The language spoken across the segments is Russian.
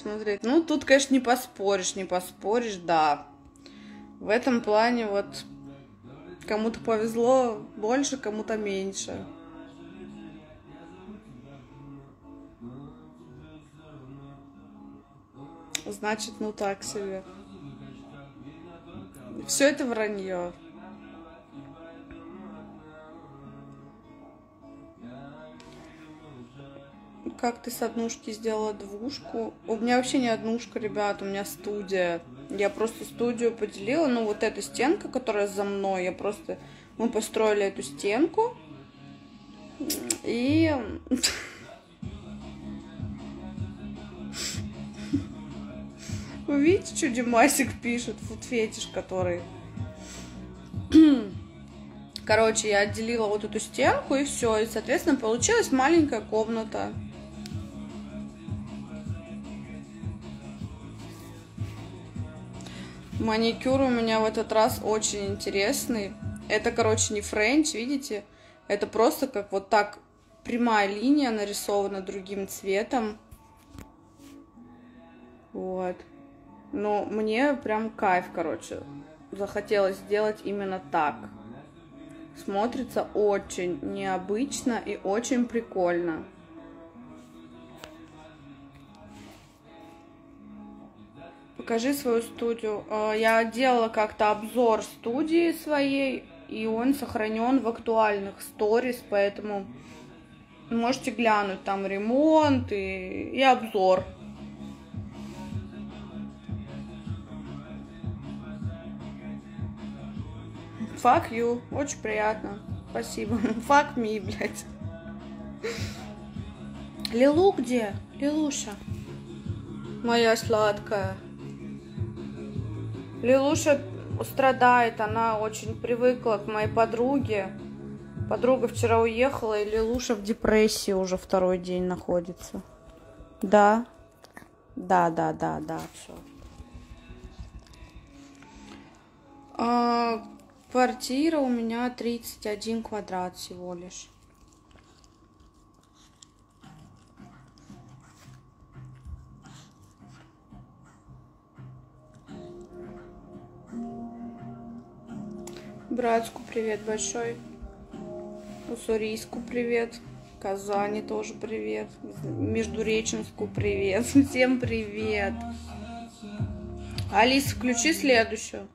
смотреть. Ну, тут, конечно, не поспоришь, да. В этом плане вот кому-то повезло больше, кому-то меньше. Значит, ну так себе. Все это вранье. Как ты с однушки сделала двушку? У меня вообще не однушка, ребят, у меня студия. Я просто студию поделила. Ну, вот эта стенка, которая за мной, мы построили эту стенку. И... Вы видите, что Димасик пишет? Вот фетиш, который... Короче, я отделила вот эту стенку, и все. И, соответственно, получилась маленькая комната. Маникюр у меня в этот раз очень интересный. Это, короче, не френч, видите? Это просто как вот так прямая линия нарисована другим цветом. Вот. Но мне прям кайф, короче. Захотелось сделать именно так. Смотрится очень необычно и очень прикольно. Покажи свою студию. Я делала как-то обзор студии своей, и он сохранен в актуальных сторис, поэтому можете глянуть, там ремонт и обзор. Fuck you. Очень приятно. Спасибо. Fuck me, блядь. Лилу где? Лилуша. Моя сладкая. Лилуша страдает, она очень привыкла к моей подруге. Подруга вчера уехала, и Лилуша в депрессии уже второй день находится. Да. Да, все. Квартира у меня 31 квадрат всего лишь. Братску привет большой. Уссурийску привет. Казани тоже привет. Междуреченску привет. Всем привет. Алиса, включи следующую.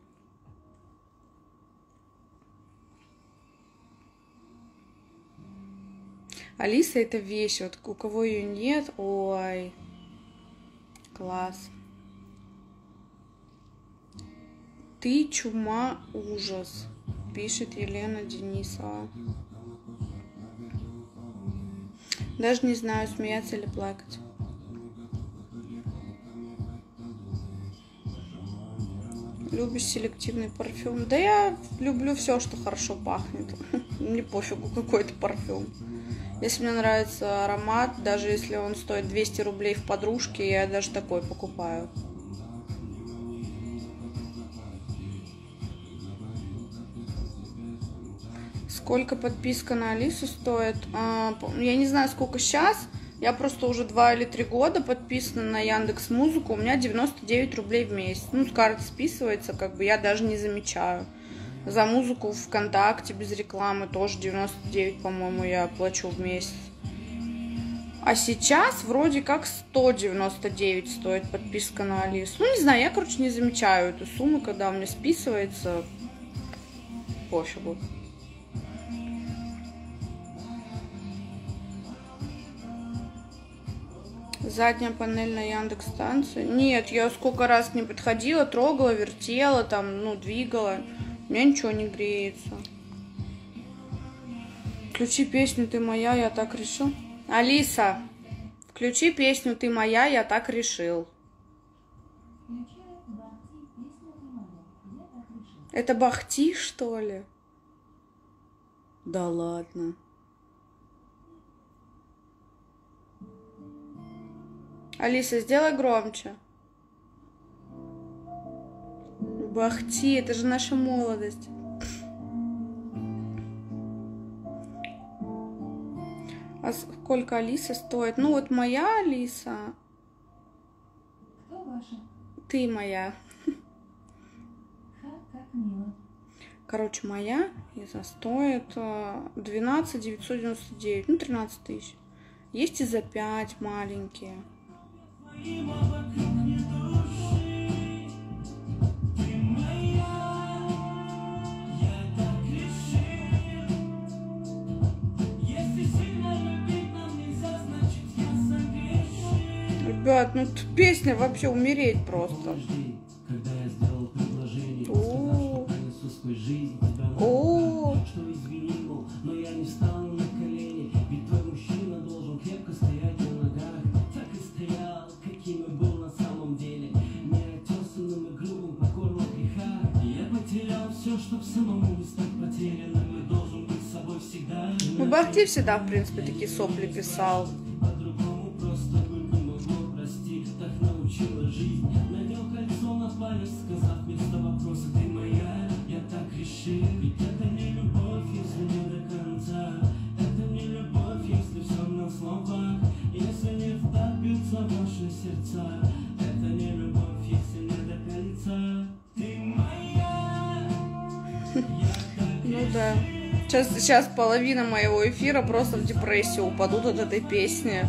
Алиса — это вещь. Вот у кого ее нет, ой, класс. Ты чума, ужас, пишет Елена Денисова. Даже не знаю, смеяться или плакать. Любишь селективный парфюм? Да я люблю все, что хорошо пахнет. Мне пофигу, какой это парфюм. Если мне нравится аромат, даже если он стоит 200 рублей в подружке, я даже такой покупаю. Сколько подписка на Алису стоит? Я не знаю, сколько сейчас. Я просто уже 2 или 3 года подписана на Яндекс.Музыку. У меня 99 рублей в месяц. Ну, с карты списывается, как бы я даже не замечаю. За музыку ВКонтакте без рекламы тоже 99, по-моему, я плачу в месяц. А сейчас вроде как 199 стоит подписка на Алису. Ну, не знаю, я, короче, не замечаю эту сумму, когда у меня списывается. Пофигу. Задняя панель на Яндекс.Станции. Нет, я сколько раз не подходила, трогала, вертела, там, ну, двигала. У меня ничего не греется. Включи песню «Ты моя, я так решил». Алиса, включи песню «Ты моя, я так решил». Это Бахти, что ли? Да ладно. Алиса, сделай громче. Бахти, это же наша молодость. А сколько Алиса стоит? Ну вот моя Алиса Кто ваша? Ты моя. Ха, как мило. Короче, моя Иза стоит 12 999, ну 13 тысяч. Есть и за 5 маленькие. Ребят, ну песня вообще умереть просто. Когда я сделал предложение, О. сказав, что принесу свою жизнь, тебя О. на что извинил, но я не встал на колени, ведь твой мужчина должен крепко стоять на ногах. Так и стоял, каким и был на самом деле, неотесанным и грубым, покорным греха. Я потерял все, чтоб самому не стать потерянным, и должен быть с собой всегда. Ну, Бахти всегда, в принципе, такие сопли писал. По-другому просто бы не могло, прости, так научила жизнь. Надел кольцо на палец, сказав вместо вопроса ты моя, я так решил. Ведь это не любовь, если не до конца. Это не любовь, если все на словах. Если не втопится в ваши сердца. Это не любовь, если не до конца. Ты моя. Ну да. Сейчас половина моего эфира просто в депрессию упадут от этой песни.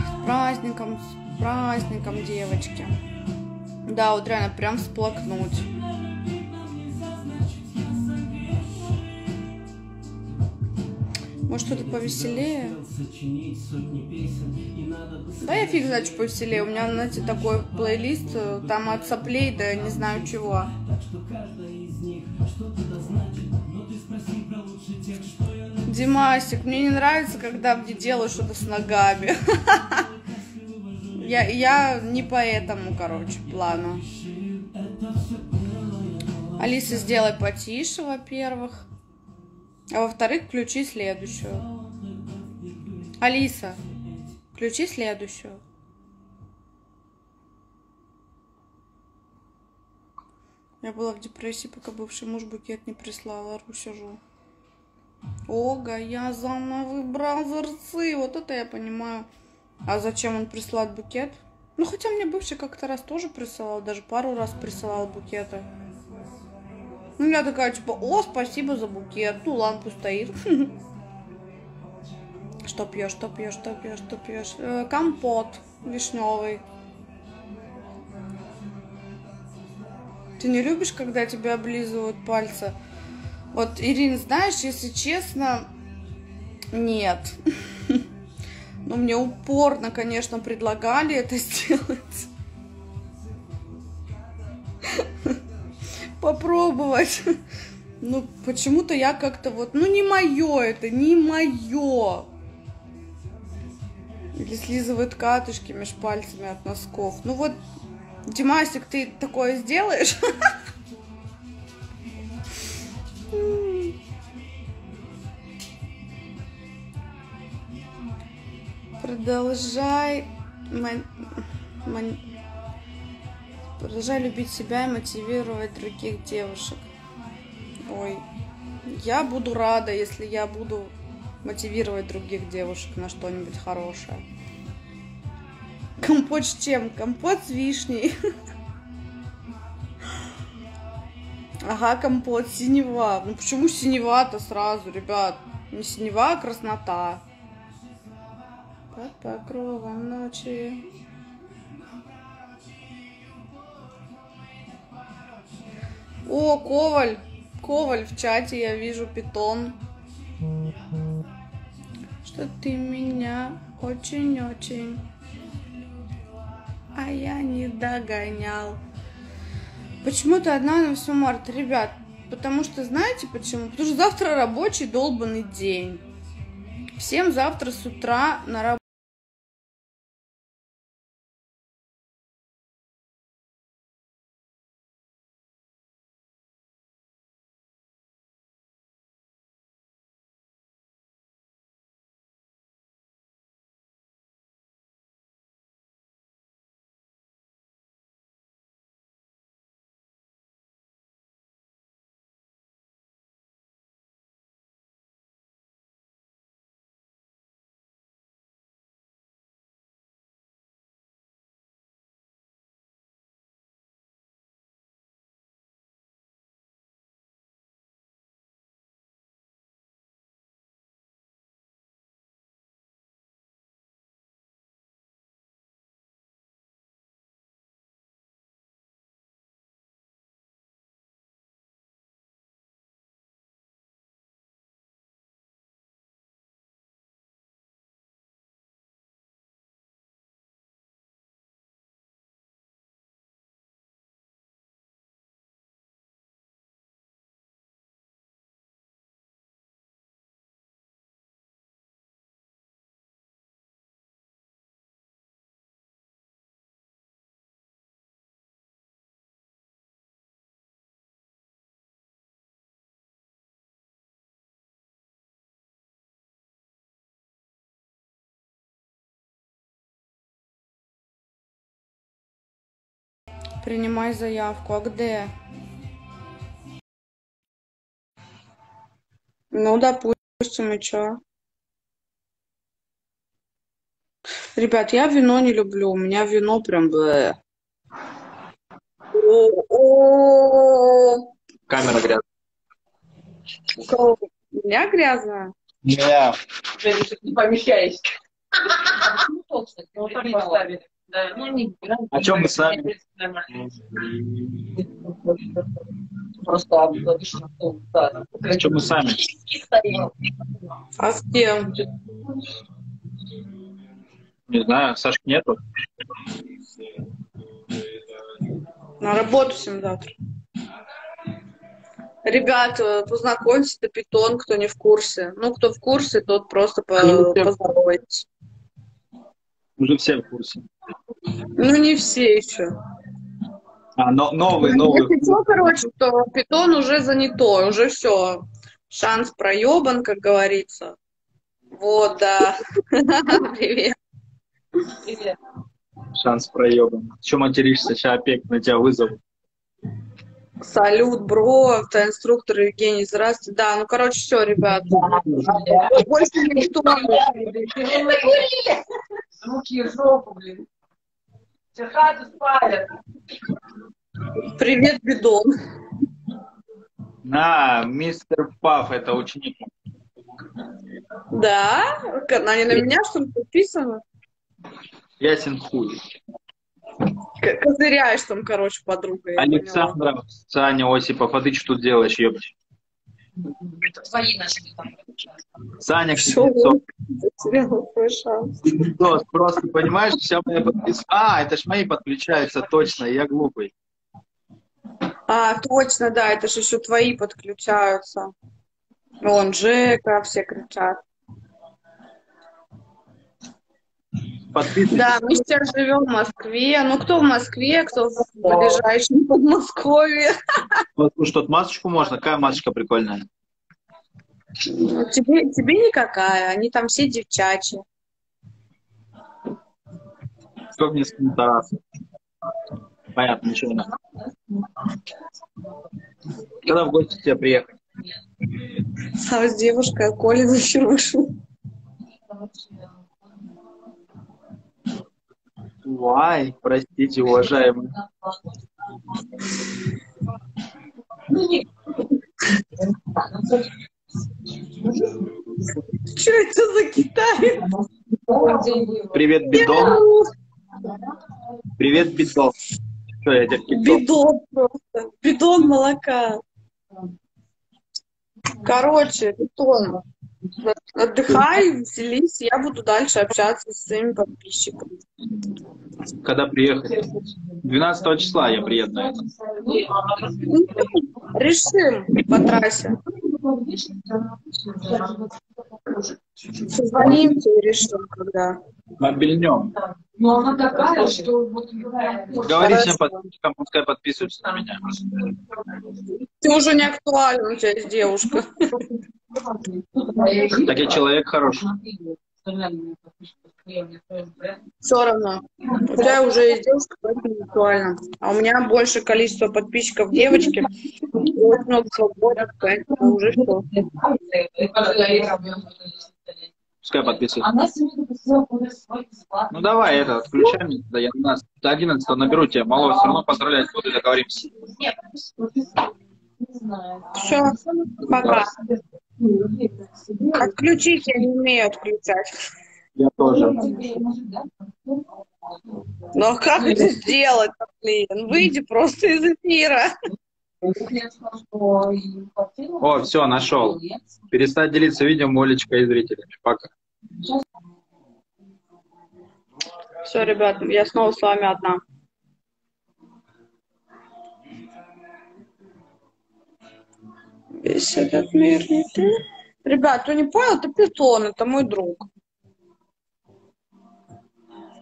С праздником, девочки. Да, вот реально прям всплакнуть. Может, что-то повеселее? Да я фиг знает, что повеселее. У меня, знаете, такой плейлист, там от соплей до не знаю чего. Димасик, мне не нравится, когда мне делают что-то с ногами. Я не по этому, короче, плану. Алиса, сделай потише, во-первых. А во-вторых, включи следующую. Алиса, включи следующую. Я была в депрессии, пока бывший муж букет не прислал. Ору, сижу. Ога, я заново бразерцы. Вот это я понимаю. А зачем он присылает букет? Ну, хотя мне бывший как-то раз тоже присылал. Даже пару раз присылал букеты. Ну, я такая, типа, о, спасибо за букет. Ну, лампу стоит. Что пьешь, что пьешь, что пьешь, что пьешь? Компот вишневый. Ты не любишь, когда тебя облизывают пальцы? Вот, Ирина, знаешь, если честно, нет. Но мне упорно, конечно, предлагали это сделать. Попробовать. Ну, почему-то я как-то вот... Ну, не мое это, не мое. Или слизывают катышки между пальцами от носков. Ну вот, Димасик, ты такое сделаешь? Продолжай любить себя и мотивировать других девушек. Ой, я буду рада, если я буду мотивировать других девушек на что-нибудь хорошее. Компот с чем? Компот с вишней. Ага, компот синева. Ну почему синева-то сразу, ребят? Не синева, а краснота. Под покровом ночи. О, Коваль. Коваль в чате, я вижу, питон. Что ты меня очень-очень, а я не догонял. Почему ты одна на всю март, ребят? Потому что, знаете почему? Потому что завтра рабочий долбанный день. Всем завтра с утра на работу. Принимай заявку. А где? Ну, допустим, и чё? Ребят, я вино не люблю. У меня вино прям... О, Камера грязная. у кого? У меня грязно? Не, Женя, ты не помещаешься. Ну, толсто, вот так поставили. Да, ну, не а чё мы сами? просто обычно, да. А чё мы сами? А с кем? Не знаю, Сашки нету. На работу всем завтра. Ребят, познакомьтесь, это Питон, кто не в курсе. Ну, кто в курсе, тот просто поздоровайтесь. Уже все в курсе. Ну, не все еще. А, новый. Если что, короче, то Питон уже занятой, уже все. Шанс проебан, как говорится. Вот, да. Привет. Привет. Шанс проебан. Чё материшься? Сейчас опек на тебя вызовут. Салют, бро, автоинструктор Евгений, здравствуйте. Да, ну, короче, все, ребят. Больше никто. Руки в жопу, блин. Все хату спалят. Привет, Бидон. На, мистер Паф, это ученик. Да? Они на меня, что ли, подписаны? Ясен хуй. Козыряешь там, короче, подруга. я поняла. Александров, Саня Осипов, а ты что тут делаешь, ёпть? Твои нашли там. Саня, Всё, Кузнецов. потеряла свой шанс. Кузнецов, просто понимаешь, вся моя подписка. А, это ж мои подключаются, точно, я глупый. А, точно, да, это же еще твои подключаются. Вон, Джека, все кричат. Подписывайтесь. Да, мы сейчас живем в Москве. Ну, кто в Москве, кто в ближайшем Подмосковье. Вот, слушай, тут масочку можно. Какая масочка прикольная? Ну, тебе никакая, они там все девчачьи. Сколько мне скинут Тараса? Понятно, ничего не надо. Когда в гости к тебе приехать? А с девушкой, а Коля в эфир вышел. Вай, простите, уважаемый. Что это за китаец? Привет, Бидон. Привет, Бидон. Что, я тебя кидал? Бидон просто. Бидон молока. Короче, Питон, отдыхай, веселись, я буду дальше общаться с своими подписчиками. Когда приехать? 12 числа я приеду на это. Решим по трассе. Созвонимся и решим, когда. Мобильнем. Но она такая, что вот бывает. Говори всем подписчикам, пускай подписываются на меня. Ты уже не актуален, у тебя есть девушка. Так я человек хороший. Все равно. У тебя уже есть девушка, поэтому не актуально. А у меня больше количество подписчиков девочки. И очень много свободы, поэтому уже что. Пускай подписываются. Ну давай, это, отключай меня. Да я до 11 наберу тебя. Малого все равно поздравлять буду, договоримся. Все, пока. Отключить я не умею отключать. Я тоже. Ну а как это сделать, блин? Выйди просто из эфира. О, все, нашел. Перестать делиться видео Молечка и зрителями. Пока. Все, ребят, я снова с вами одна. Весь этот мир не ты. Ребят, кто не понял, это Питон, это мой друг.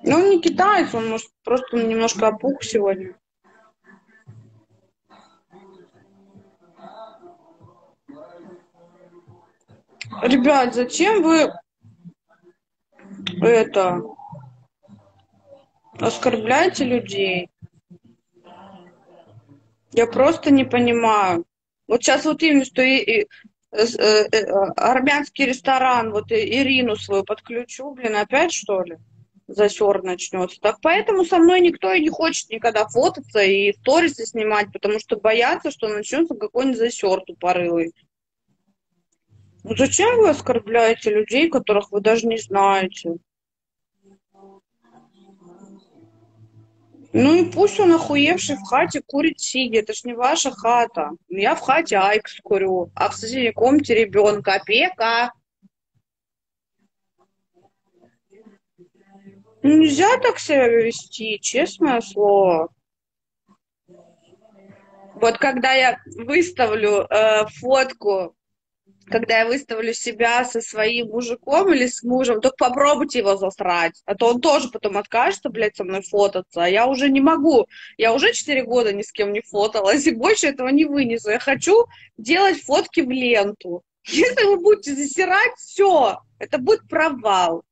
Ну, он не китаец, он, может, просто немножко опух сегодня. Ребят, зачем вы это оскорбляете людей? Я просто не понимаю. Вот сейчас вот именно, что армянский ресторан, вот Ирину свою подключу, блин, опять что ли? Засер начнется. Так поэтому со мной никто и не хочет никогда фототься и сторисы снимать, потому что боятся, что начнется какой-нибудь засер тупорылый. Ну зачем вы оскорбляете людей, которых вы даже не знаете? Ну и пусть он охуевший в хате курит сиги, это ж не ваша хата. Я в хате айкс курю, а в соседней комнате ребенка. Опека. Ну, нельзя так себя вести, честное слово. Вот когда я выставлю фотку, когда я выставлю себя со своим мужиком или с мужем, только попробуйте его засрать. А то он тоже потом откажется, блядь, со мной фототься. А я уже не могу. Я уже 4 года ни с кем не фоталась, и больше этого не вынесу. Я хочу делать фотки в ленту. Если вы будете засирать, все, это будет провал.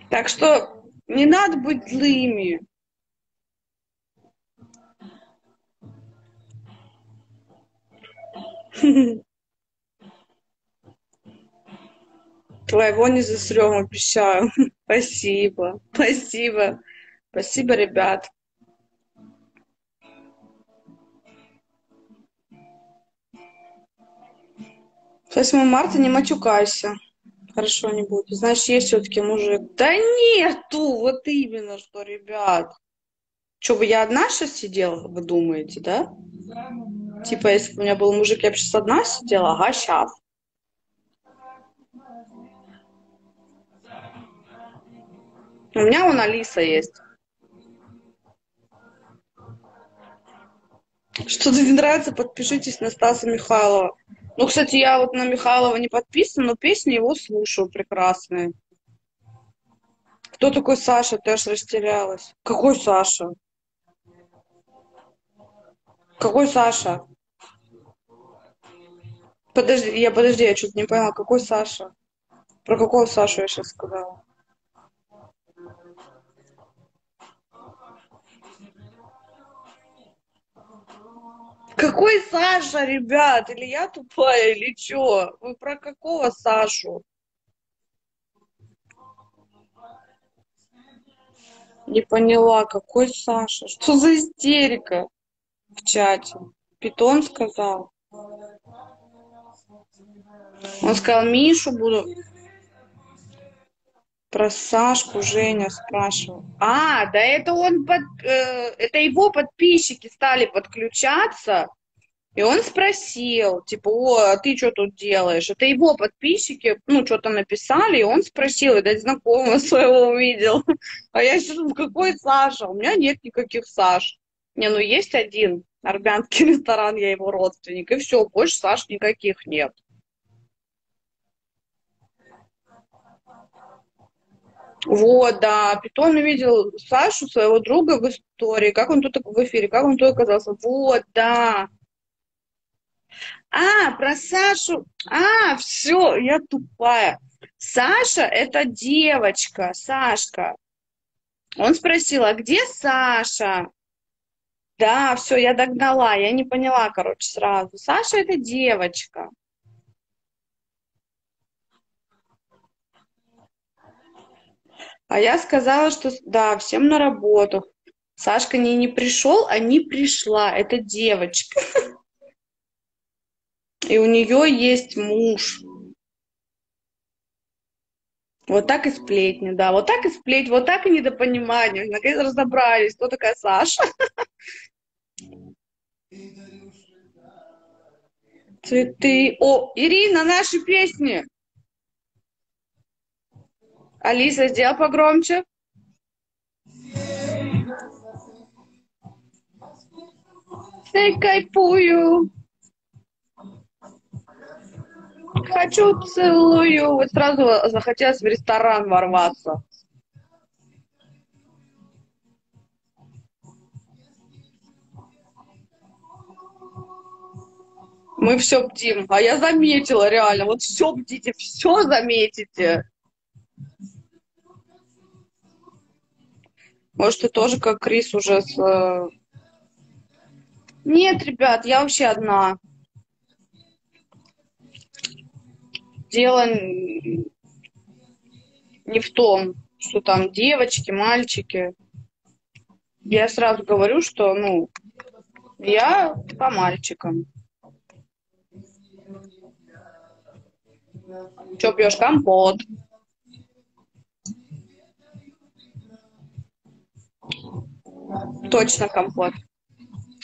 Так что не надо быть злыми. Твоего не засрем, обещаю. Спасибо, спасибо, спасибо, ребят. 8 марта не матюкайся. Хорошо не будет. Значит, есть все-таки мужик. Да нету, вот именно что, ребят. Что, бы я одна сейчас сидела, вы думаете, да? Типа, если бы у меня был мужик, я бы сейчас одна сидела, ага, сейчас. У меня вон Алиса есть. Что-то не нравится, подпишитесь на Стаса Михайлова. Ну, кстати, я вот на Михайлова не подписана, но песни его слушаю прекрасные. Кто такой Саша? Ты аж растерялась. Какой Саша? Какой Саша? Подожди, я что-то не поняла. Какой Саша? Про какого Сашу я сейчас сказала? Какой Саша, ребят? Или я тупая, или что? Вы про какого Сашу? Не поняла, какой Саша? Что за истерика в чате? Питон сказал. Он сказал, Мишу буду... Про Сашку Женя спрашивал. А, да это это его подписчики стали подключаться, и он спросил, типа, о, а ты что тут делаешь? Это его подписчики, ну, что-то написали, и он спросил, и дать знакомого своего увидел. А я сейчас, какой Саша? У меня нет никаких Саш. Не, ну есть один армянский ресторан, я его родственник, и все, больше Саш никаких нет. Вот, да, Питон увидел Сашу, своего друга в истории, как он тут в эфире, как он тут оказался. Вот, да. А, про Сашу. А, все, я тупая. Саша — это девочка, Сашка. Он спросил, а где Саша? Да, все, я догнала, я не поняла, короче, сразу. Саша — это девочка. А я сказала, что да, всем на работу. Сашка не пришел, а не пришла. Это девочка. И у нее есть муж. Вот так и сплетни, да. Вот так и сплетни, вот так и недопонимание. Наконец разобрались, кто такая Саша. Цветы. О, Ирина, наши песни. Алиса, сделай погромче. Эй, кайфую. Хочу целую. Вот сразу захотелось в ресторан ворваться. Мы все бдим. А я заметила реально. Вот все бдите, все заметите. Может, ты тоже как Крис уже с... Нет, ребят, я вообще одна. Дело не в том, что там девочки, мальчики. Я сразу говорю, что, ну, я по мальчикам. Че пьешь? Компот. Точно компот.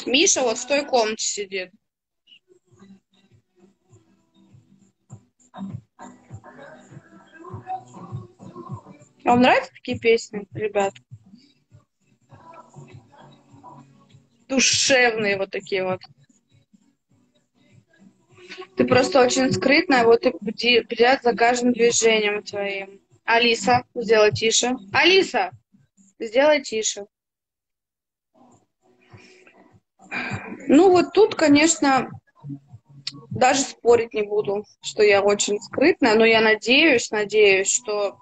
Миша вот в той комнате сидит. Вам нравятся такие песни, ребят? Душевные вот такие вот. Ты просто очень скрытная, вот и бдят за каждым движением твоим. Алиса, сделай тише. Алиса, сделай тише. Ну вот тут, конечно, даже спорить не буду, что я очень скрытная, но я надеюсь, что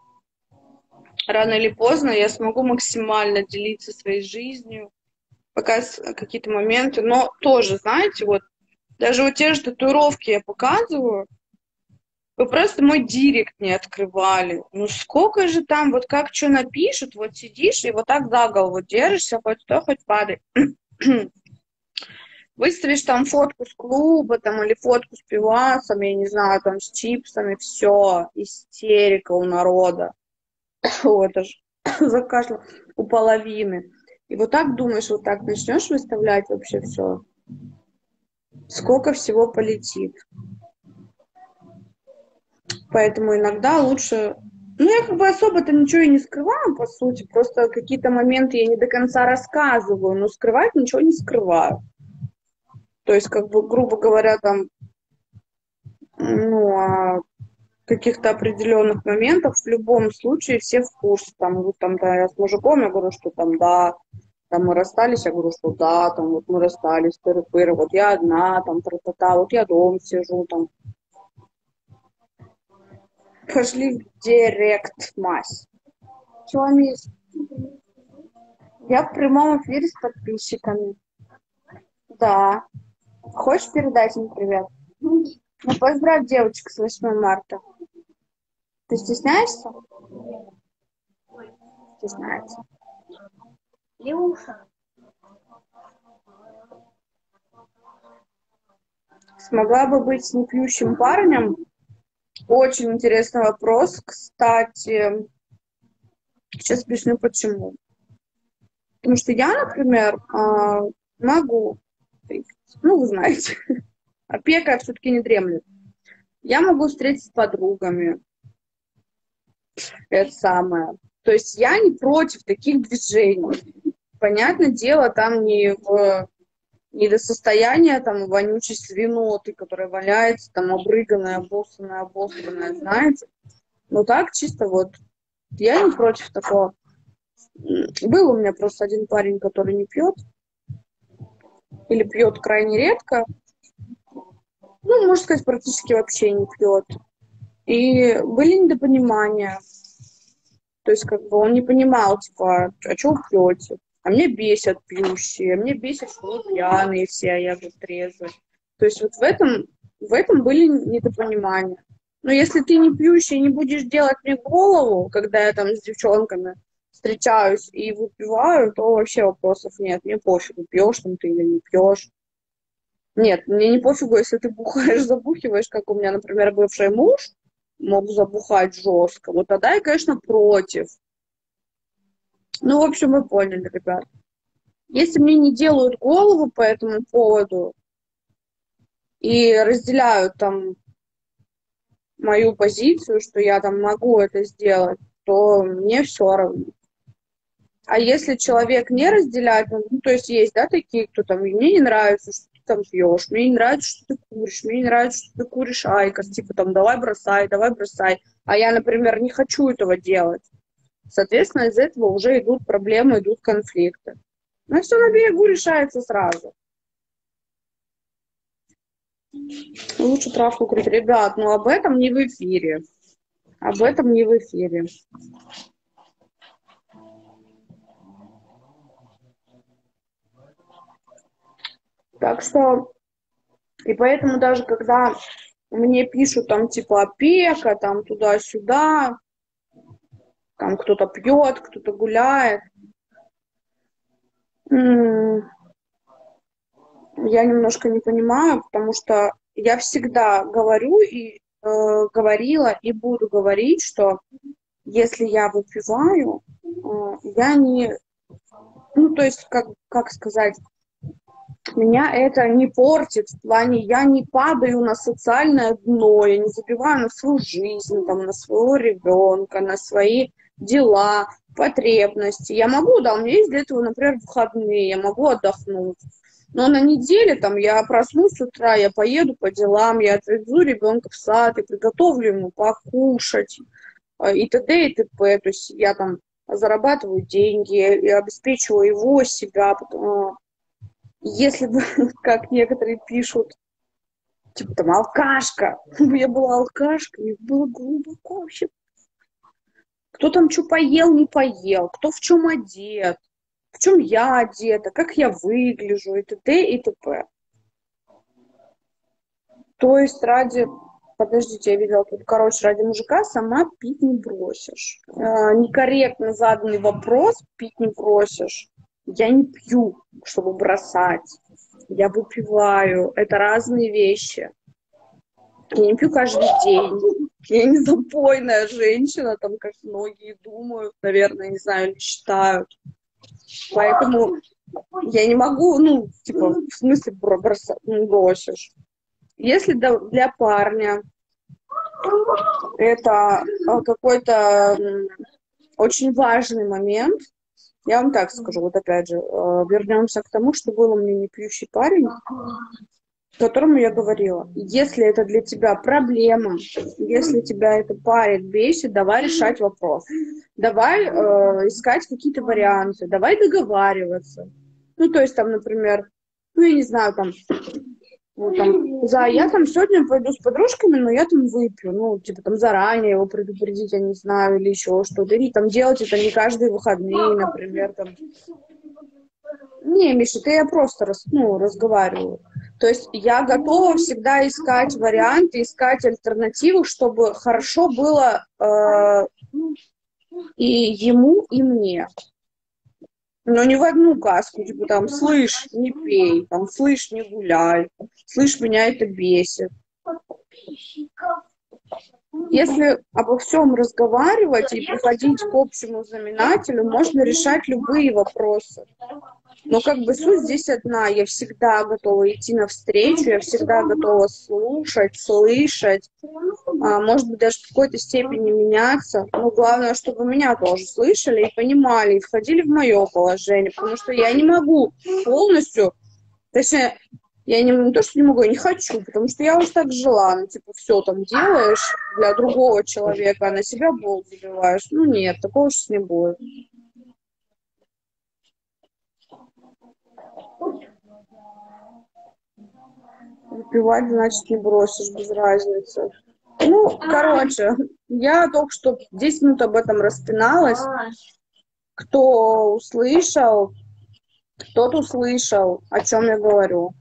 рано или поздно я смогу максимально делиться своей жизнью, показывать какие-то моменты, но тоже, знаете, вот даже вот те же татуировки я показываю, вы просто мой директ не открывали. Ну сколько же там, вот как что напишут, вот сидишь и вот так за голову держишься, хоть то, хоть падай. Выставишь там фотку с клуба, там, или фотку с пивасом, я не знаю, там, с чипсами, все, истерика у народа. Вот аж закашлял у половины. И вот так думаешь, вот так начнешь выставлять вообще все. Сколько всего полетит. Поэтому иногда лучше... Ну, я как бы особо-то ничего и не скрываю, по сути. Просто какие-то моменты я не до конца рассказываю, но скрывать ничего не скрываю. То есть, как бы, грубо говоря, там, ну, о каких-то определенных моментах в любом случае все в курсе. Там, вот там, да, я с мужиком, я говорю, что там, да, там мы расстались, я говорю, что да, там вот мы расстались, тыры-пыры, вот я одна, там, тра-та-та, вот я дома сижу, там. Пошли в директ, мась. Чего, мисс? Я в прямом эфире с подписчиками. Да. Хочешь передать им привет? Ну, поздравь девочек с 8 марта. Ты стесняешься? Стесняется. Леуша. Смогла бы быть с непьющим парнем? Очень интересный вопрос. Кстати, сейчас объясню почему. Потому что я, например, могу, ну, вы знаете, опека все-таки не дремлет. Я могу встретиться с подругами. Это самое. То есть я не против таких движений. Понятное дело, там не до состояния там вонючей свиноты, которая валяется, там обрыганная, обоссанная, знаете. Но так чисто вот. Я не против такого. Был у меня просто один парень, который не пьет. Или пьет крайне редко. Ну, можно сказать, практически вообще не пьет. И были недопонимания. То есть, как бы он не понимал, типа, а что вы пьете? А мне бесят пьющие, а мне бесит, что вы пьяные все, а я говорю, трезвый. То есть вот в этом были недопонимания. Но если ты не пьющий и не будешь делать мне голову, когда я там с девчонками встречаюсь и выпиваю, то вообще вопросов нет. Мне пофигу, пьешь там ты или не пьешь. Нет, мне не пофигу, если ты бухаешь, забухиваешь, как у меня, например, бывший муж мог забухать жестко. Вот тогда я, конечно, против. Ну, в общем, вы поняли, ребят. Если мне не делают голову по этому поводу и разделяют там мою позицию, что я там могу это сделать, то мне все равно. А если человек не разделяет, ну, то есть есть, да, такие, кто там, мне не нравится, что ты там пьешь, мне не нравится, что ты куришь, мне не нравится, что ты куришь айкос, типа там, давай бросай. А я, например, не хочу этого делать. Соответственно, из этого уже идут проблемы, идут конфликты. Но все на берегу решается сразу. Лучше травку курить. Ребят, но об этом не в эфире. Об этом не в эфире. Так что, и поэтому даже когда мне пишут там типа опека, там туда-сюда, там кто-то пьет, кто-то гуляет, я немножко не понимаю, потому что я всегда говорю и говорила и буду говорить, что если я выпиваю, я не, ну то есть как сказать, меня это не портит в плане, я не падаю на социальное дно, я не забиваю на свою жизнь, там, на своего ребенка, на свои дела, потребности. Я могу, да, у меня есть для этого, например, выходные, я могу отдохнуть. Но на неделе там я проснусь с утра, я поеду по делам, я отвезу ребенка в сад и приготовлю ему покушать и т.д. и т.п. То есть я там зарабатываю деньги, я обеспечиваю его, себя. Если бы, как некоторые пишут, типа там алкашка, я была алкашкой, мне было глубоко вообще. Кто там что поел, не поел, кто в чем одет, в чем я одета, как я выгляжу, и т.д. и т.п. То есть ради, подождите, я видела тут, короче, ради мужика сама пить не бросишь. Некорректно заданный вопрос, пить не бросишь. Я не пью, чтобы бросать. Я выпиваю. Это разные вещи. Я не пью каждый день. Я не запойная женщина, там, как многие думают, наверное, не знаю, или считают. Поэтому я не могу, ну, типа, в смысле бросать, не бросишь. Если для парня это какой-то очень важный момент, я вам так скажу, вот опять же, вернемся к тому, что был у меня непьющий парень, которому я говорила, если это для тебя проблема, если тебя это парит, бесит, давай решать вопрос. Давай искать какие-то варианты, давай договариваться. Ну, то есть там, например, ну, я не знаю, там, вот там, я там сегодня пойду с подружками, но я там выпью, ну, типа там заранее его предупредить, я не знаю, или еще что-то, или там делать это не каждые выходные, например, там. Не, Миша, это я просто разговариваю. То есть я готова всегда искать варианты, искать альтернативы, чтобы хорошо было и ему, и мне. Но не в одну каску, типа там, слышь, не пей, там, слышь, не гуляй, слышь, меня это бесит. Если обо всем разговаривать и приходить к общему знаменателю, можно решать любые вопросы. Но как бы суть здесь одна. Я всегда готова идти навстречу, я всегда готова слушать, слышать, может быть, даже в какой-то степени меняться. Но главное, чтобы меня тоже слышали и понимали, и входили в мое положение, потому что я не могу полностью, точнее, я не то, что не могу, я не хочу, потому что я уже так жила, ну, типа, все там делаешь для другого человека, а на себя болт забиваешь. Ну, нет, такого сейчас не будет. Выпивать, значит, не бросишь, без разницы. Ну, короче, я только что 10 минут об этом распиналась. Кто услышал, тот услышал, о чем я говорю.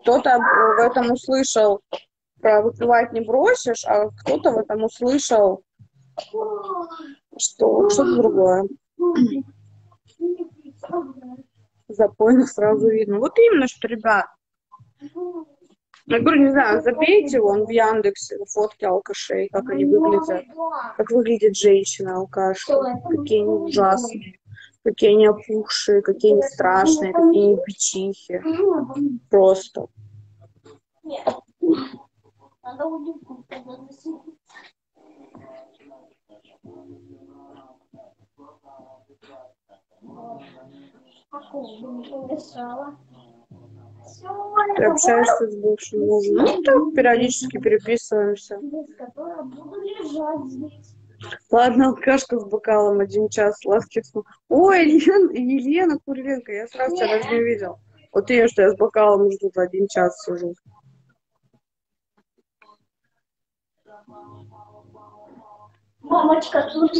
Кто-то в этом услышал про выпивать не бросишь, а кто-то в этом услышал что-то другое. Запойно сразу видно. Вот именно, что, ребят. Я говорю, не знаю, забейте вон в Яндексе фотки алкашей, как они выглядят. Как выглядит женщина-алкашка. Какие они ужасные. Какие они опухшие, какие они страшные, какие они бичихи. Просто. Надо улыбку подносить. Ты общаешься с бывшим мужем? Ну, так, периодически переписываемся. Ладно, алкашка с бокалом 1 час сладких снов. Ой, Елена Куриленко, я сразу тебя даже не видел. Вот ее, что я с бокалом уже тут 1 час сижу. Мамочка, тут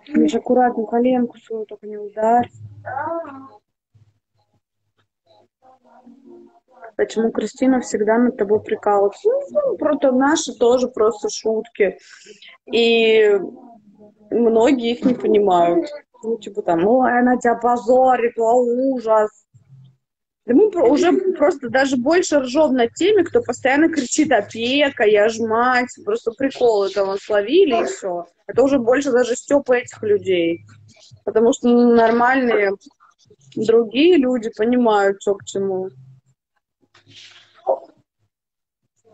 Миш, аккуратно коленку свою только не ударь. Почему Кристина всегда над тобой прикалывается? Ну, просто наши тоже просто шутки. И многие их не понимают. Ну, типа там, ой, она тебя позорит, о, ужас. Да мы уже просто даже больше ржем над теми, кто постоянно кричит опека, я ж мать, просто приколы там словили и все. Это уже больше даже стёб этих людей. Потому что нормальные другие люди понимают, что к чему.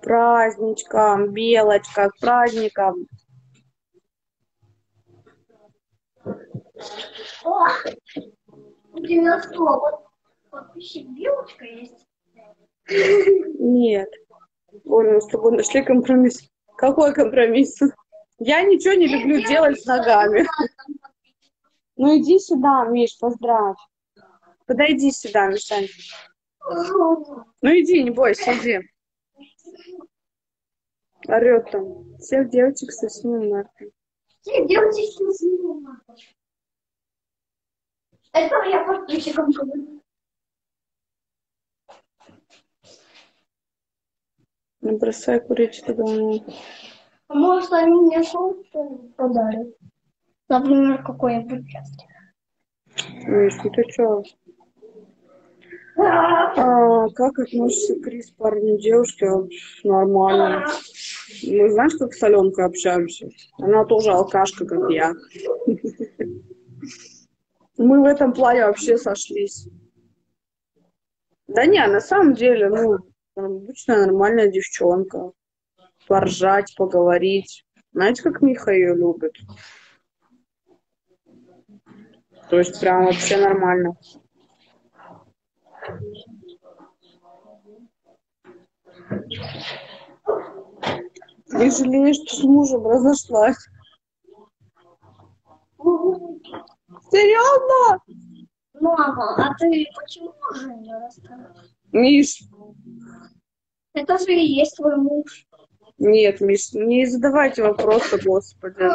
Праздничкам, белочка, к праздникам. О, у тебя что, вот подписчик белочка есть? Нет. Ой, мы с тобой нашли компромисс. Какой компромисс? Я ничего не люблю делать с ногами. Ну иди сюда, Миш, поздравь. Подойди сюда, Мишань. Ну иди, не бойся, иди. Орет там. Всех девочек со 8 марта. Все девочки смеются. Это я подписчикам говорю. Не бросай курить туда. А может, они мне что-то подарят? Например, какое-нибудь счастье. Миш, ну ты чё? Как относишься Крис к парню девушки? Нормально. Мы знаешь, как с Аленкой общаемся? Она тоже алкашка, как я. Мы в этом плане вообще сошлись. Да не, на самом деле, ну, обычная нормальная девчонка. Поржать, поговорить. Знаете, как Миха ее любит? То есть прям вообще нормально. Не жалеешь, что с мужем разошлась? Серьезно? Мама, а ты почему уже не рассталась? Миш, Это же и есть твой муж. нет, Миш, не задавайте вопросы, господи.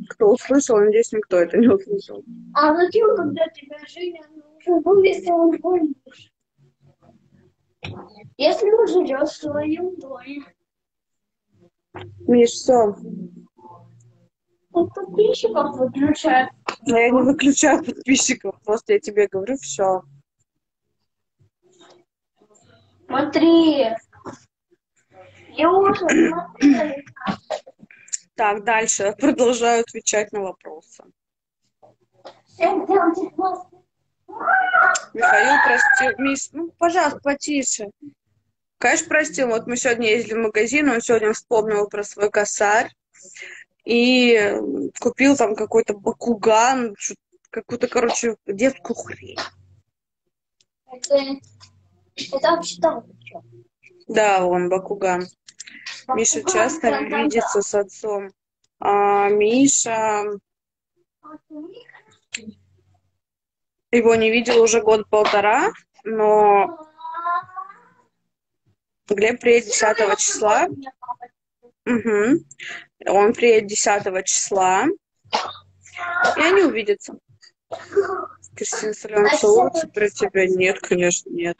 Кто услышал, надеюсь, никто это не услышал. А зачем, когда тебя Женя нужен был, если он твой муж? Если он живет в своем доме. Миш, все. Он подписчиков выключает. Я не выключаю подписчиков, просто я тебе говорю, все. Смотри. Я уже смотрела. Так, дальше. Продолжаю отвечать на вопросы. Всем делайте классно. Михаил простил. Миш, ну, пожалуйста, потише. Конечно, простил. Вот мы сегодня ездили в магазин, он сегодня вспомнил про свой косарь. И купил там какой-то бакуган, какую-то, короче, детскую хрень. Это вообще-то что? Да, он бакуган. Миша часто видится с отцом. Миша его не видел уже год-полтора, но Глеб приедет 10 числа. Угу. Он приедет 10 числа. И они увидятся. Кристина Соленова целуется про тебя? Нет, конечно, нет.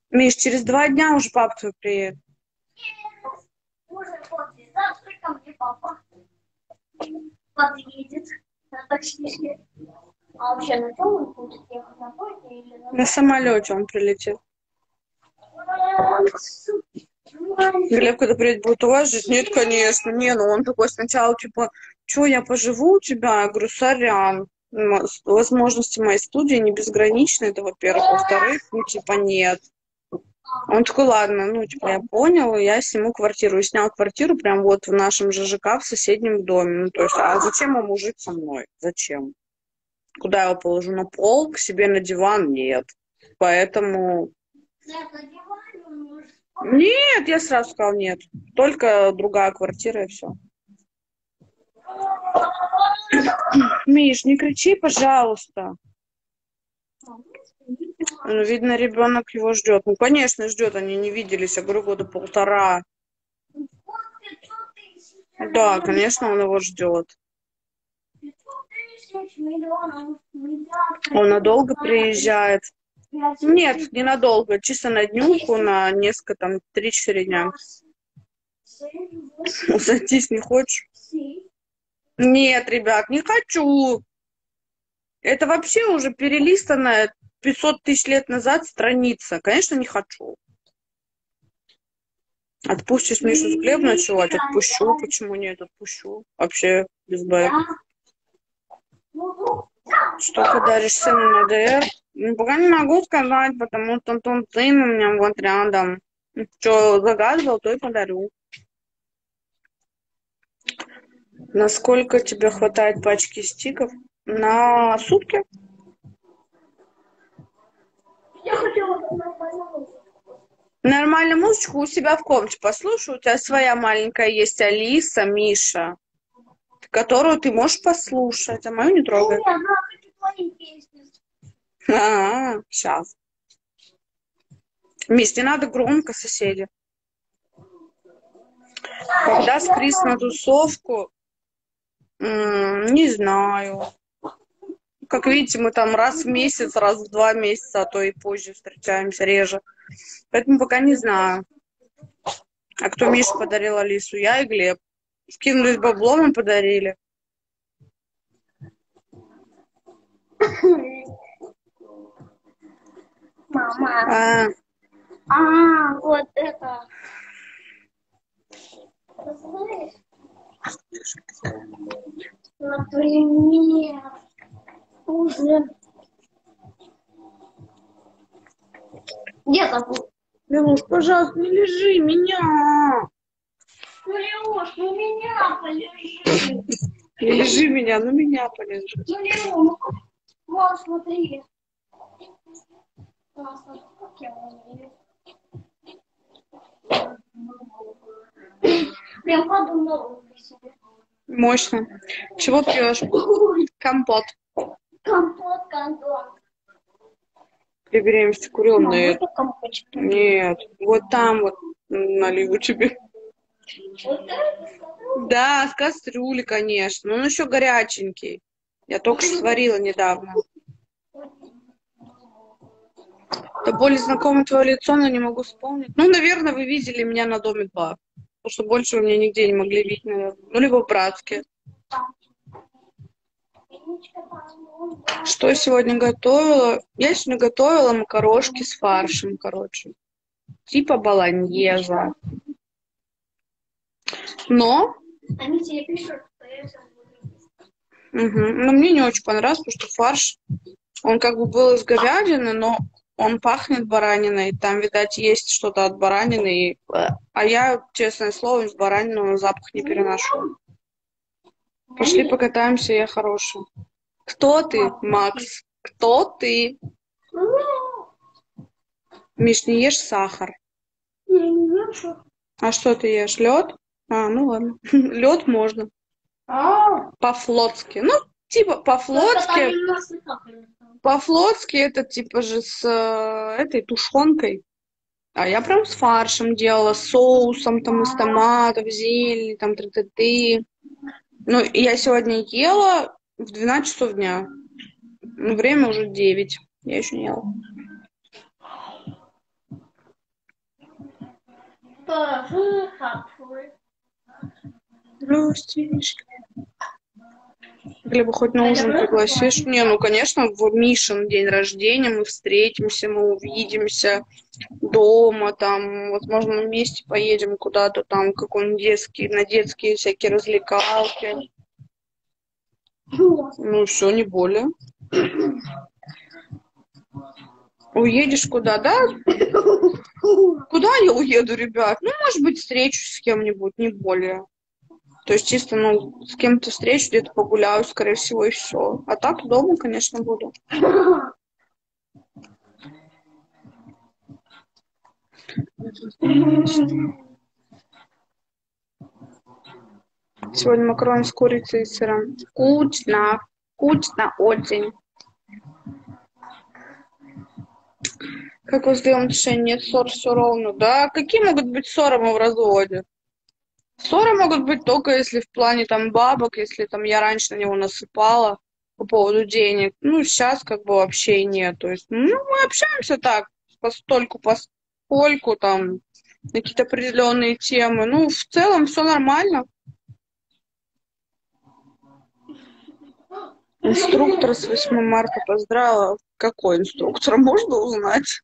Миш, через 2 дня уже папа твой приедет. Завтра ко мне папа подъедет на такси. А вообще на чем он будет ехать? На поезде или На самолете он прилетит. Глеб, когда приедет, будет уважить? Нет, конечно. Не, ну он такой сначала, типа, что, я поживу у тебя? Я говорю, сорян. Возможности моей студии не безграничны, это во-первых. Во-вторых, ну, типа, нет. Он такой, ладно, ну, типа, я понял, я сниму квартиру. И снял квартиру прям вот в нашем ЖЖК в соседнем доме. Ну, то есть, а зачем ему жить со мной? Зачем? Куда я его положу? На пол? К себе на диван? Нет. Поэтому... Нет, я сразу сказал нет. Только другая квартира и все. Миш, не кричи, пожалуйста. Ну, видно, ребенок его ждет. Ну, конечно, ждет. Они не виделись, я говорю, года 1,5. Да, конечно, он его ждет. Он надолго приезжает. Нет, ненадолго, чисто на днюху, на несколько, там, 3-4 дня. Садись, не хочешь? Нет, ребят, не хочу. Это вообще уже перелистанная 500 тысяч лет назад страница. Конечно, не хочу. Отпустишь Мишу с хлеб ночевать? Отпущу. Почему нет? Отпущу. Вообще без бэк. Что подаришь сыну на ДР? Ну, пока не могу сказать, потому что он сын у меня вот рядом. Что загадывал, то и подарю. Насколько тебе хватает пачки стиков? На сутки? Я хотела нормальную. Нормальную музычку у себя в комнате послушай. У тебя своя маленькая есть Алиса, Миша, которую ты можешь послушать, а мою не трогай. Я хочу твои песни. Сейчас. Миш, не надо громко, соседи. Когда скрис на тусовку? Не знаю. Как видите, мы там раз в месяц, раз в 2 месяца, а то и позже встречаемся, реже. Поэтому пока не знаю. А кто Мише подарил Алису? Я и Глеб. Скинулись баблом и подарили. Мама. Вот это. Знаешь? Например. Уже. Где забыл? Леш, пожалуйста, не лежи меня. Ну, Леш, ну меня полежи. Не лежи меня, ну меня полежи. Ну, Леш, ну, вот, смотри. Классно. Как я умею. Прям подумала для себя. Мощно. Чего пьешь? Компот. Компот, кондон. При беременности курил, но Мама, это компотик. нет. Вот там вот налью тебе. Вот это? Да, с кастрюли, конечно. Он еще горяченький. Я только что сварила недавно. Да более знакомо твое лицо, но не могу вспомнить. Ну, наверное, вы видели меня на Доме 2. Потому что больше вы меня нигде не могли видеть, наверное. Ну, либо в Братске. Что я сегодня готовила? Я сегодня готовила макарошки с фаршем, короче. Типа болоньеза. Но... Они тебе пишут, что я сейчас буду есть. Но мне не очень понравилось, потому что фарш, он как бы был из говядины, но он пахнет бараниной. Там, видать, есть что-то от баранины. А я, честное слово, из баранины запах не переношу. Пошли покатаемся, я хорошая. Кто ты, Макс? Кто ты? Миш, не ешь сахар. А что ты ешь? Лед? Ну ладно. Лед можно. По-флотски. Ну, типа по-флотски. По-флотски это типа же с этой тушенкой. А я прям с фаршем делала, с соусом, там, из томатов, зелени, там, т-т-т. Ну, я сегодня ела в 12 часов дня. Ну, время уже 9. Я еще не ела. Ростишки. Глеба хоть на ужин пригласишь? Не, ну, конечно, в Мишин день рождения мы встретимся, мы увидимся дома, там, возможно, вместе поедем куда-то там, какой-нибудь детский, на детские всякие развлекалки. Ну, все, не более. Уедешь куда, да? Куда я уеду, ребят? Ну, может быть, встречусь с кем-нибудь, не более. То есть чисто, ну, с кем-то встречу, где-то погуляю, скорее всего, и все. А так дома, конечно, буду. Сегодня макароны с курицей и сыром. Вкусно. Вкусно очень. Как вы сделаем отношения? Нет ссор, все ровно. Да, какие могут быть ссоры мы в разводе? Ссоры могут быть только если в плане там бабок, если там я раньше на него насыпала. по поводу денег. Ну, сейчас как бы вообще и нет. То есть, ну, мы общаемся так, поскольку там на какие-то определенные темы. Ну, в целом все нормально. Инструктор с 8 марта поздравила. Какой инструктор? Можно узнать?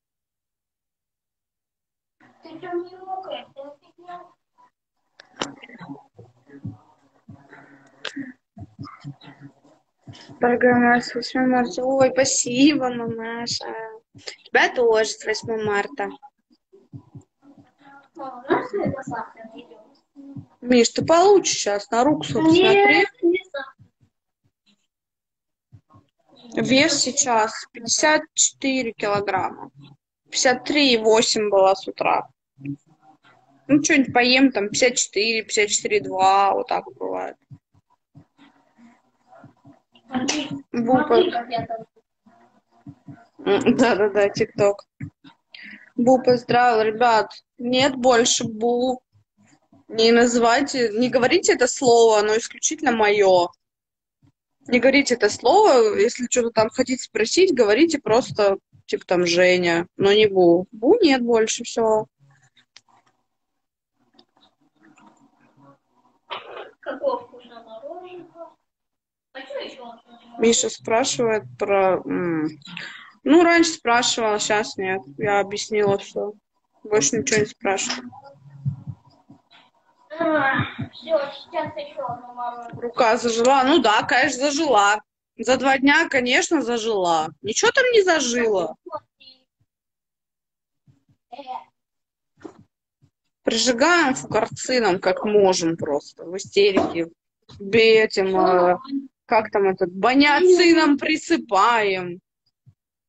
Ты там не мокрая, ты офигел? Программа с 8 марта. Ой, спасибо, мамаша. Тебя тоже с 8 марта. Мама, знаешь, что это завтра идет? Миш, ты получишь сейчас на руку свою посмотри. Нет, не завтра. Вес сейчас 54 килограмма. 53,8 была с утра. Ну, что-нибудь поем, там 54, 54,2, вот так вот бывает. Смотри, как я там. Да-да-да, ТикТок. Бу поздравил, ребят. Нет больше Бу. Не называйте, не говорите это слово, оно исключительно мое. Не говорите это слово, если что-то там хотите спросить, говорите просто, типа там Женя, но не Бу. Бу нет больше, все. Какого вкуса мороженого? А что еще? Миша спрашивает про... Ну, раньше спрашивала, сейчас нет. Я объяснила все. Больше ничего не спрашиваю. Все, сейчас еще одно мороженое. Рука зажила? Ну да, конечно, зажила. За 2 дня, конечно, зажила. Ничего там не зажило. Прижигаем фукарцином, как можем просто. В истерике. Этим, как там этот, баниацином присыпаем.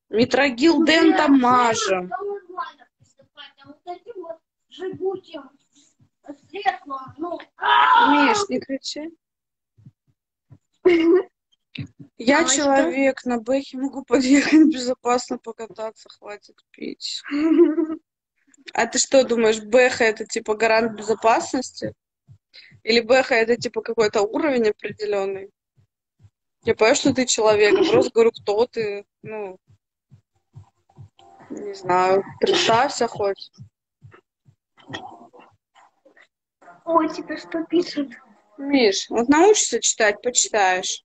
Митрогил дентом мажем. Да нормально приступать, а вот этим вот жгучим средством, ну... Миш, не кричи. Я Мамочка. человек, на бэхе могу подъехать безопасно покататься, хватит пить. А ты что думаешь, бэха это типа гарант безопасности? Или бэха это типа какой-то уровень определенный? Я понимаю, что ты человек, я просто говорю, кто ты, ну, не знаю, представься хоть. Ой, тебе что пишут? Миш, вот научишься читать, почитаешь.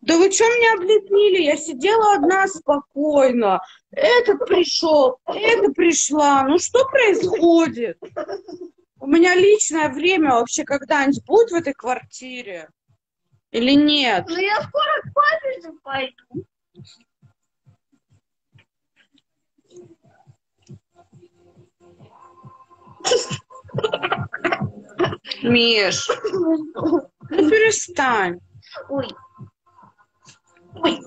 Да вы что меня облепили? Я сидела одна спокойно. Этот пришел, эта пришла. Ну что происходит? У меня личное время вообще когда-нибудь будет в этой квартире? Или нет? Ну я скоро к папе же пойду. Миш, ну перестань. Ой. Ой.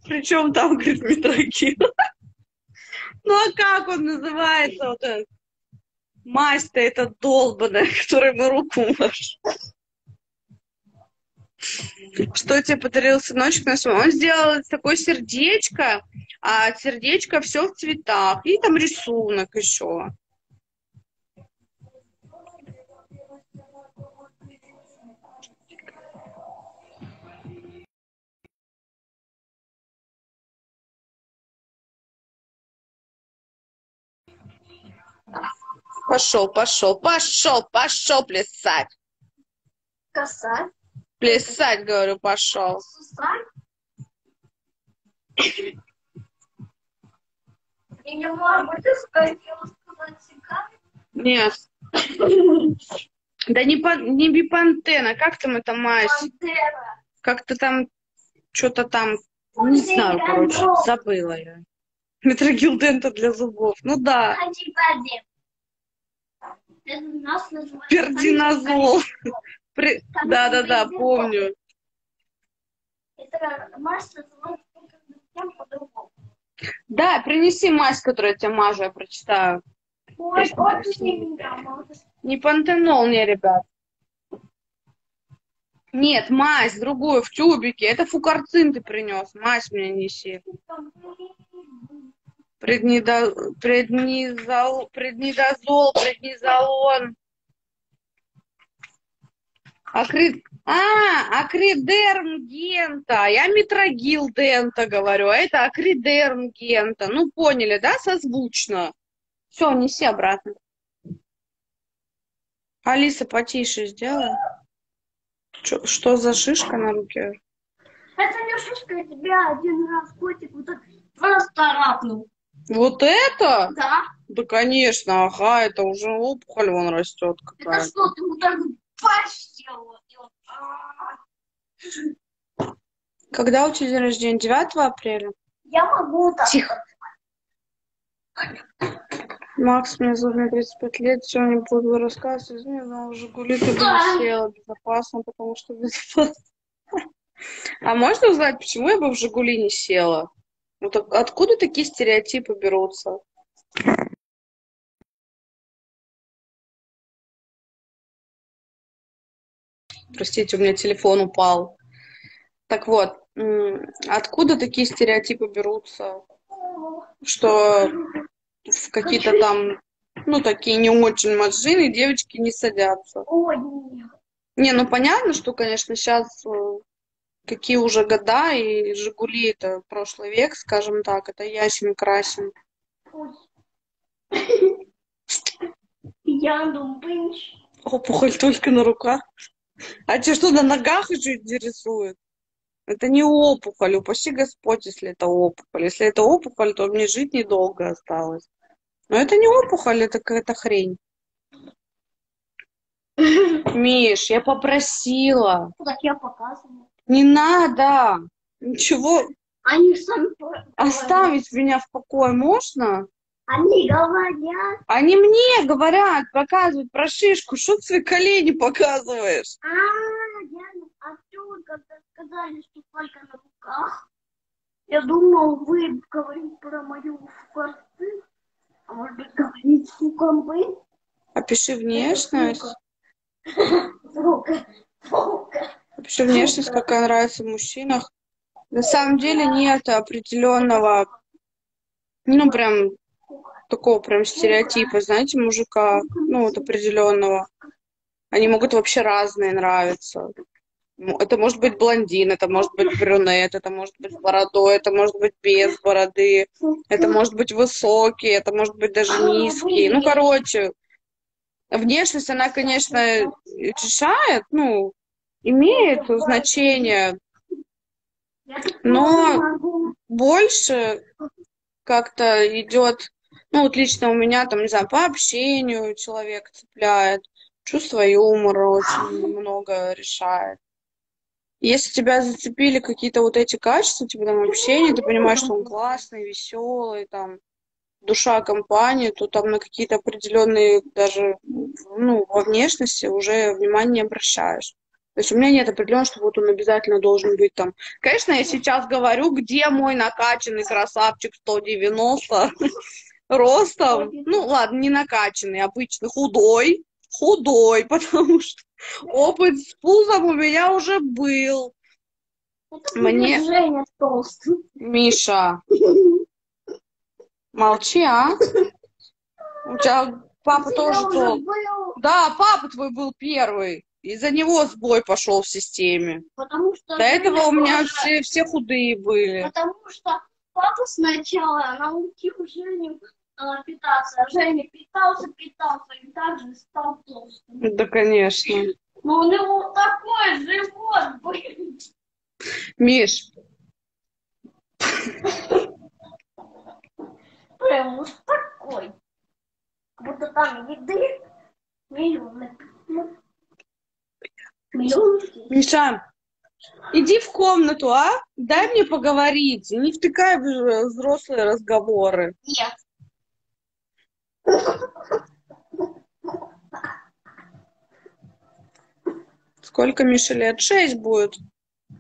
Причем там, говорит, Митрогил. Ну а как он называется, вот этот? Мазь-то эта долбаная, которой мы руку машем. Что тебе подарил сыночек на свой? Он сделал такое сердечко, а сердечко все в цветах. И там рисунок еще. Пошел плясать. Коса. Плясать, говорю, пошел. Сестра. Или, может быть, ты хотела сказать сигар? Нет. Да не бипантена, как там эта мазь? Пантера. Как-то там, что-то там, не знаю, короче, забыла я. Метрогилдента для зубов. Ну да. Ходи. Это у нас называется... Пердинозол. Да, помню. Это мазь называется совсем по-другому. Да, принеси мазь, которую я тебе мажу, я прочитаю. Ой, очень не. Не пантенол, не, ребят. Нет, мазь, другую, в тюбике. Это фукарцин ты принес. Мазь мне неси. Преднизолон. Акридерм гента. Я метрогил дента говорю, а это акридерм гента. Ну, поняли, да, созвучно? Все, неси обратно. Алиса, потише сделай. Что за шишка на руке? Это не шишка, я тебя один раз котик вот так просто царапнул. Вот это? Да. Да, конечно, ага, это уже опухоль вон растет Это какая-то. что, ты вот так почтил? Когда у тебя день рождения? 9 апреля? Я могу так. Тихо. Макс, мне зовут, мне 35 лет, сегодня буду рассказывать, не знаю, Жигули ты бы не села безопасно, потому что безопасно. А можно узнать, почему я бы в Жигули не села? Вот откуда такие стереотипы берутся? Простите, у меня телефон упал. Так вот, откуда такие стереотипы берутся, что в какие-то там, ну, такие не очень машины девочки не садятся? Ой, нет. Не, ну понятно, что, конечно, сейчас какие уже года, и Жигули это прошлый век, скажем так, это ясен красен. Ой. Я думаю, Опухоль только на руках. А тебя что, на ногах еще интересует? Это не опухоль, упаси Господь, если это опухоль. Если это опухоль, то мне жить недолго осталось. Но это не опухоль, это какая-то хрень. Миш, я попросила. так я показываю. Не надо. Ничего. Они сами Оставить меня в покое можно? Они говорят. Они мне говорят, показывают про шишку. Что ты свои колени показываешь? Я отсюда, когда сказали, что только на руках. Я думал, вы говорите про мою форсы. А может быть, говорите кукомбы? Опиши внешность. Звука. Опиши внешность, какая нравится в мужчинах. На самом деле нет определенного, ну, прям, такого прям стереотипа, знаете, мужика, ну, вот определенного. Они могут вообще разные нравиться. Это может быть блондин, это может быть брюнет, это может быть с бородой, это может быть без бороды, это может быть высокий, это может быть даже низкий. Ну, короче, внешность, она, конечно, решает, ну, имеет значение, но больше как-то идет, ну, вот лично у меня, там, не знаю, по общению человек цепляет, чувство юмора очень много решает. Если тебя зацепили какие-то вот эти качества, типа там общение, ты понимаешь, что он классный, веселый, там, душа компании, то там на какие-то определенные даже, ну, во внешности уже внимание не обращаешь. То есть у меня нет определенного, что вот он обязательно должен быть там. Конечно, я сейчас говорю, где мой накачанный красавчик 190 ростом. Ну, ладно, не накачанный, обычный, худой, потому что опыт с пузом у меня уже был. Мне... Женя толстый. Миша, молчи, а? У тебя папа тоже толстый. Да, папа твой был первый. Из-за него сбой пошел в системе. Потому что До этого у меня тоже... все худые были. Потому что папа сначала научил Женю питаться. Женя питался и также стал толстым. Да, конечно. Но у него такой живот был. Миш. Прям уж такой. Как будто там еды миллионы. Миша, иди в комнату, а? Дай мне поговорить. Не втыкай в взрослые разговоры. Нет. Сколько Мише лет? 6 будет.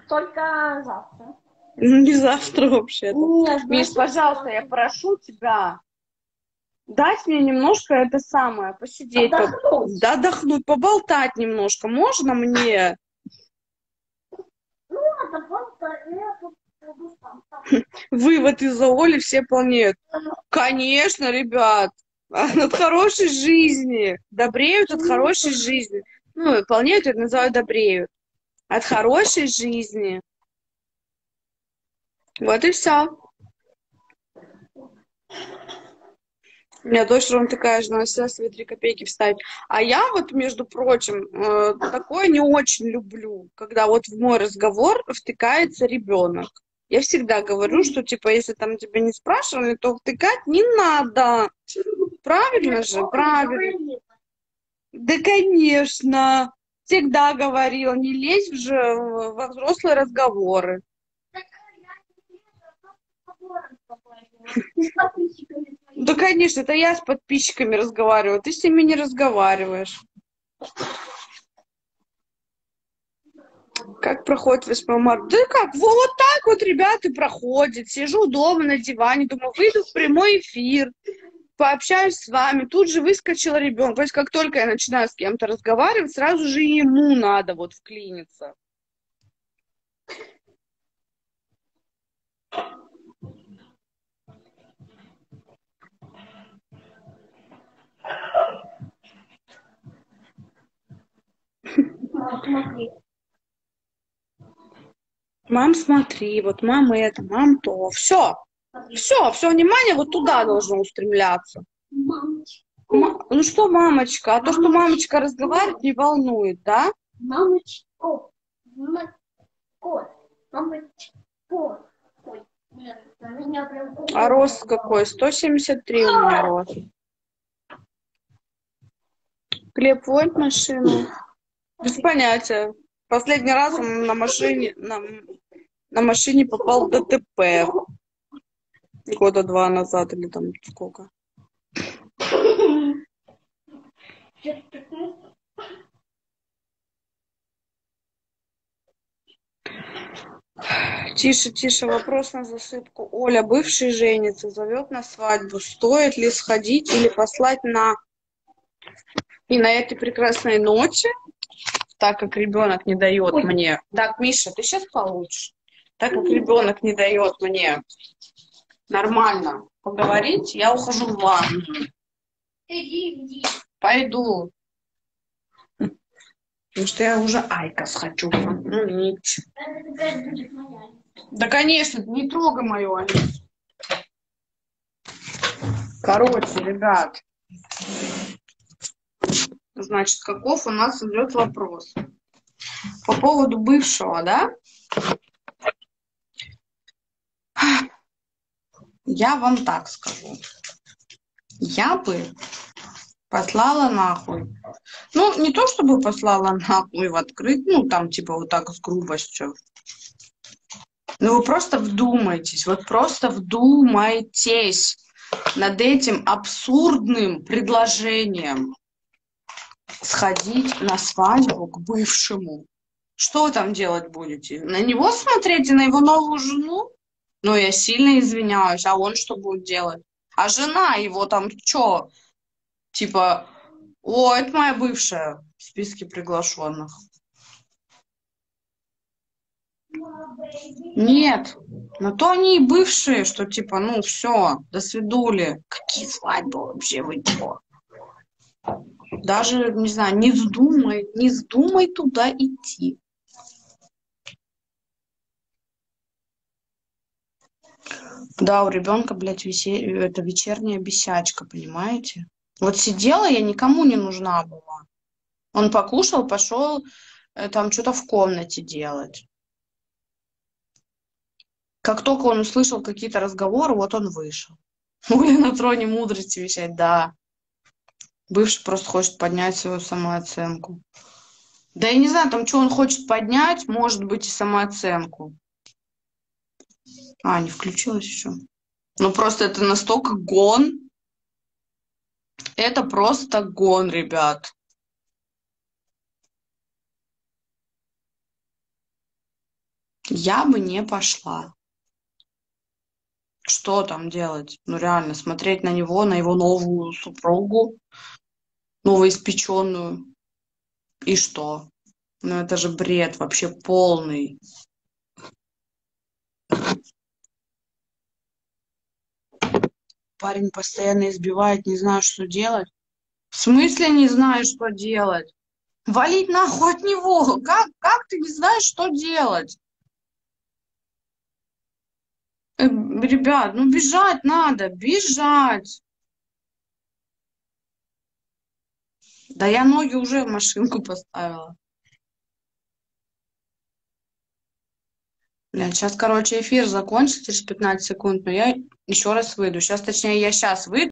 Только завтра. Ну, не завтра вообще-то. Нет, Миш, пожалуйста, я прошу тебя. Дать мне немножко это самое, посидеть. Отдохнуть. Да, отдохнуть, поболтать немножко. Можно мне? Ну, это просто я тут буду там. Вывод из-за Оли все полнеют. Конечно, ребят. От хорошей жизни. Добреют от хорошей жизни. Ну, выполняют, это называют добреют. От хорошей жизни. Вот и все. У меня дочь ровно такая же, она всегда свои 3 копейки вставит. А я вот, между прочим, такое не очень люблю, когда вот в мой разговор втыкается ребенок. Я всегда говорю, что, типа, если там тебя не спрашивали, то втыкать не надо. Правильно же? Правильно. Да, конечно. Всегда говорила, не лезь уже во взрослые разговоры. Да, конечно, это я с подписчиками разговариваю, ты с ними не разговариваешь. Как проходит 8 марта? Да как, вот так вот, ребята, проходит. Сижу дома на диване, думаю, выйду в прямой эфир, пообщаюсь с вами. Тут же выскочил ребенок. То есть как только я начинаю с кем-то разговаривать, сразу же ему надо вот вклиниться. Мам, смотри, вот мам это, мам то. Все, внимание вот туда должно устремляться. Мамочка. Ну что, мамочка? А то, что мамочка разговаривает, не волнует, да? Мамочка. Мамочка. Ой, нет, у меня прям... А рост какой? 173 у меня рост. Глеб, водит машину? Без понятия. Последний раз он на машине попал в ДТП. Года 2 назад или там сколько. Тише, тише, вопрос на засыпку. Оля, бывший женится, зовет на свадьбу. Стоит ли сходить или послать на... И на этой прекрасной ночи, так как ребенок не дает мне... Так, Миша, ты сейчас получишь. Так как ребенок не дает мне нормально поговорить, я ухожу в ванну. Иди. Пойду. Потому что я уже айкос хочу. Ну, ничего. Это такая будет моя. Да, конечно, не трогай мою Алису. Короче, ребят. Значит, каков у нас идет вопрос? По поводу бывшего, да? Я вам так скажу. Я бы послала нахуй. Ну, не то чтобы послала нахуй в открыть, ну, там, типа, вот так с грубостью. Но вы просто вдумайтесь, вот просто вдумайтесь над этим абсурдным предложением сходить на свадьбу к бывшему. Что вы там делать будете? На него смотреть и на его новую жену? Ну, я сильно извиняюсь, а он что будет делать? А жена его там что? Типа, о, это моя бывшая в списке приглашенных. Нет, на то они и бывшие, что типа, ну все, до свидули. Какие свадьбы вообще, вы чего? Даже, не знаю, не вздумай туда идти. Да, у ребенка, блядь, это вечерняя бесячка, понимаете? Вот сидела я, никому не нужна была. Он покушал, пошел там что-то в комнате делать. Как только он услышал какие-то разговоры, вот он вышел. Оля на троне мудрости вещать, да. Бывший просто хочет поднять свою самооценку. Да я не знаю, там что он хочет поднять, может быть, и самооценку. А, не включилась еще. Ну просто это настолько гон. Это просто гон, ребят. Я бы не пошла. Что там делать? Ну реально, смотреть на него, на его новую супругу, новоиспеченную. И что? Ну это же бред вообще полный. Парень постоянно избивает, не знаю, что делать. В смысле не знаю, что делать? Валить нахуй от него. Как ты не знаешь, что делать? Ребят, ну бежать надо, бежать. Да я ноги уже в машинку поставила. Блядь, сейчас, короче, эфир закончится через 15 секунд, но я еще раз выйду. Сейчас, точнее, я сейчас выйду.